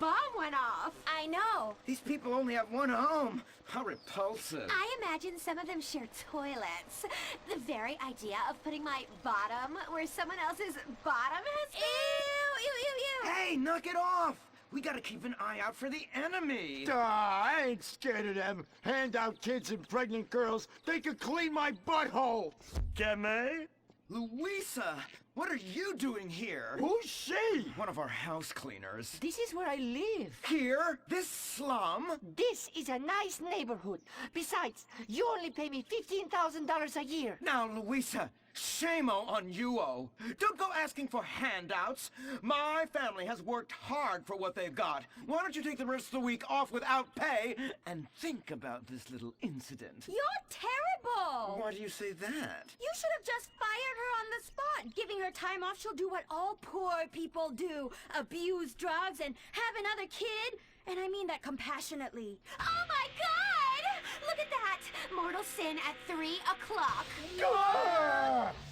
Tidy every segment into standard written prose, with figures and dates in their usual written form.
bomb went off. I know. These people only have one home. How repulsive. I imagine some of them share toilets. The very idea of putting my bottom where someone else's bottom has been. Ew, ew, ew, ew. Hey, knock it off. We gotta keep an eye out for the enemy. I ain't scared of them. Handout kids and pregnant girls. They could clean my butthole. Can they? Louisa, what are you doing here? Who's she? One of our house cleaners. This is where I live. Here? This slum? This is a nice neighborhood. Besides, you only pay me $15,000 a year. Now, Louisa, shame-o on you-o. Don't go asking for handouts. My family has worked hard for what they've got. Why don't you take the rest of the week off without pay and think about this little incident? You're terrible. Why do you say that? You should have just fired her on the spot. Giving her time off, she'll do what all poor people do. Abuse drugs and have another kid. And I mean that compassionately. Oh my God! Look at that! Mortal sin at 3 o'clock.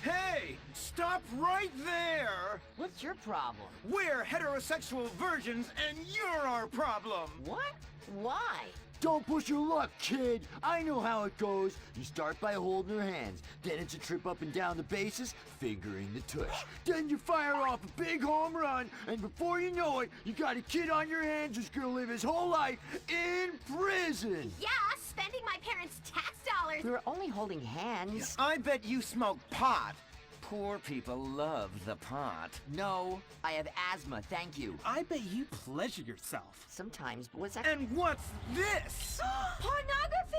Hey, stop right there! What's your problem? We're heterosexual virgins and you're our problem! What? Why? Don't push your luck, kid. I know how it goes. You start by holding her hands. Then it's a trip up and down the bases, fingering the tush. Then you fire off a big home run, and before you know it, you got a kid on your hands who's gonna live his whole life in prison. Yeah, spending my parents' tax dollars. We were only holding hands. I bet you smoke pot. Poor people love the pot. No, I have asthma, thank you. I bet you pleasure yourself. Sometimes, but what's that? And what's this? Pornography!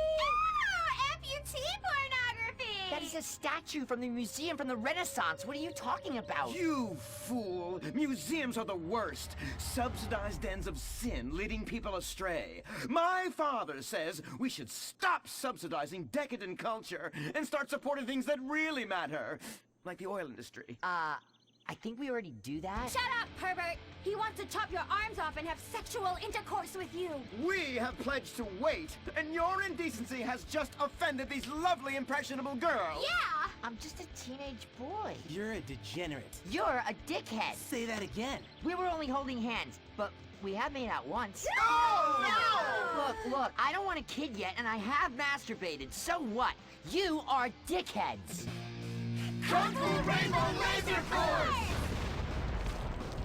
Amputee pornography! That is a statue from the museum from the Renaissance. What are you talking about? You fool! Museums are the worst. Subsidized dens of sin leading people astray. My father says we should stop subsidizing decadent culture and start supporting things that really matter. Like the oil industry. I think we already do that. Shut up, pervert! He wants to chop your arms off and have sexual intercourse with you. We have pledged to wait, and your indecency has just offended these lovely, impressionable girls. Yeah! I'm just a teenage boy. You're a degenerate. You're a dickhead. Say that again. We were only holding hands, but we have made out once. No! Look, I don't want a kid yet, and I have masturbated. So what? You are dickheads. Kung Fu Rainbow Lazerforce!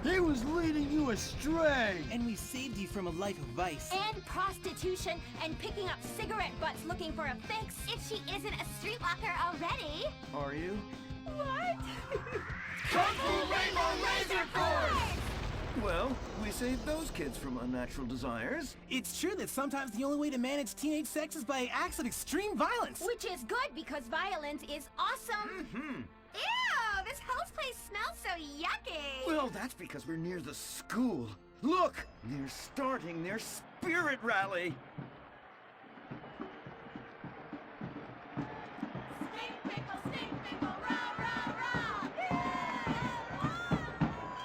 He was leading you astray! And we saved you from a life of vice. And prostitution and picking up cigarette butts looking for a fix if she isn't a streetwalker already. Are you? What? Kung Fu Rainbow Lazerforce! Well, we saved those kids from unnatural desires. It's true that sometimes the only way to manage teenage sex is by acts of extreme violence. Which is good because violence is awesome. Mm-hmm. Ew, this whole place smells so yucky. Well, that's because we're near the school. Look, they're starting their spirit rally. Stink pickle, rah, rah, rah.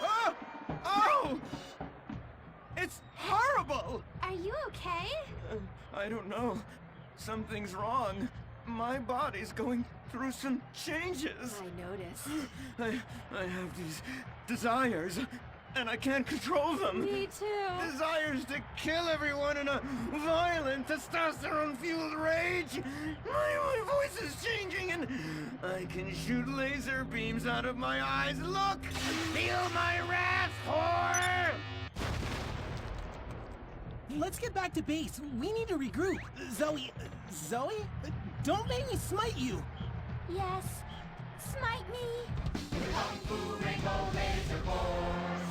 Oh! Oh! It's horrible! Are you okay? I don't know. Something's wrong. My body's going through some changes. I noticed. I have these desires, and I can't control them. Me too. Desires to kill everyone in a violent, testosterone-fueled rage. My voice is changing, and I can shoot laser beams out of my eyes. Look! Feel my wrath, whore! Let's get back to base. We need to regroup. Zoe? Don't make me smite you. Yes. Smite me. Kung Fu Rainbow Lazerforce!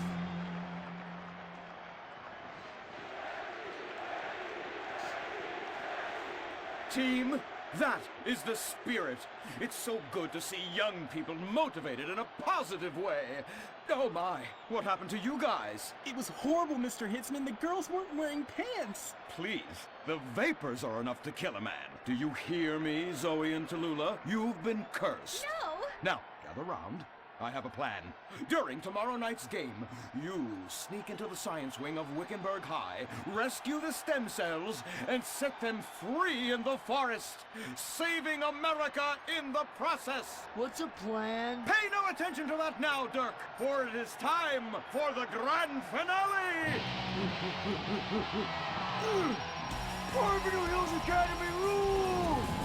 Team, that is the spirit. It's so good to see young people motivated in a positive way. Oh my, what happened to you guys? It was horrible, Mr. Hitzman. The girls weren't wearing pants. Please, the vapors are enough to kill a man. Do you hear me, Zoe and Tallulah? You've been cursed. No. Now, gather round. I have a plan. During tomorrow night's game, you sneak into the science wing of Wickenburg High, rescue the stem cells, and set them free in the forest, saving America in the process. What's a plan? Pay no attention to that now, Dirk, for it is time for the grand finale! Carbonell Hills Academy rules!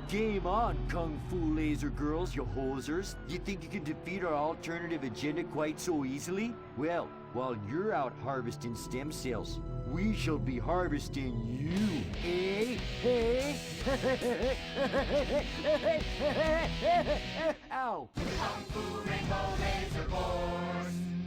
Game on, Kung Fu Laser Girls, you hosers. You think you can defeat our alternative agenda quite so easily? Well, while you're out harvesting stem cells, we shall be harvesting you, eh? Hey? Ow! Kung Fu Rainbow Laser Force.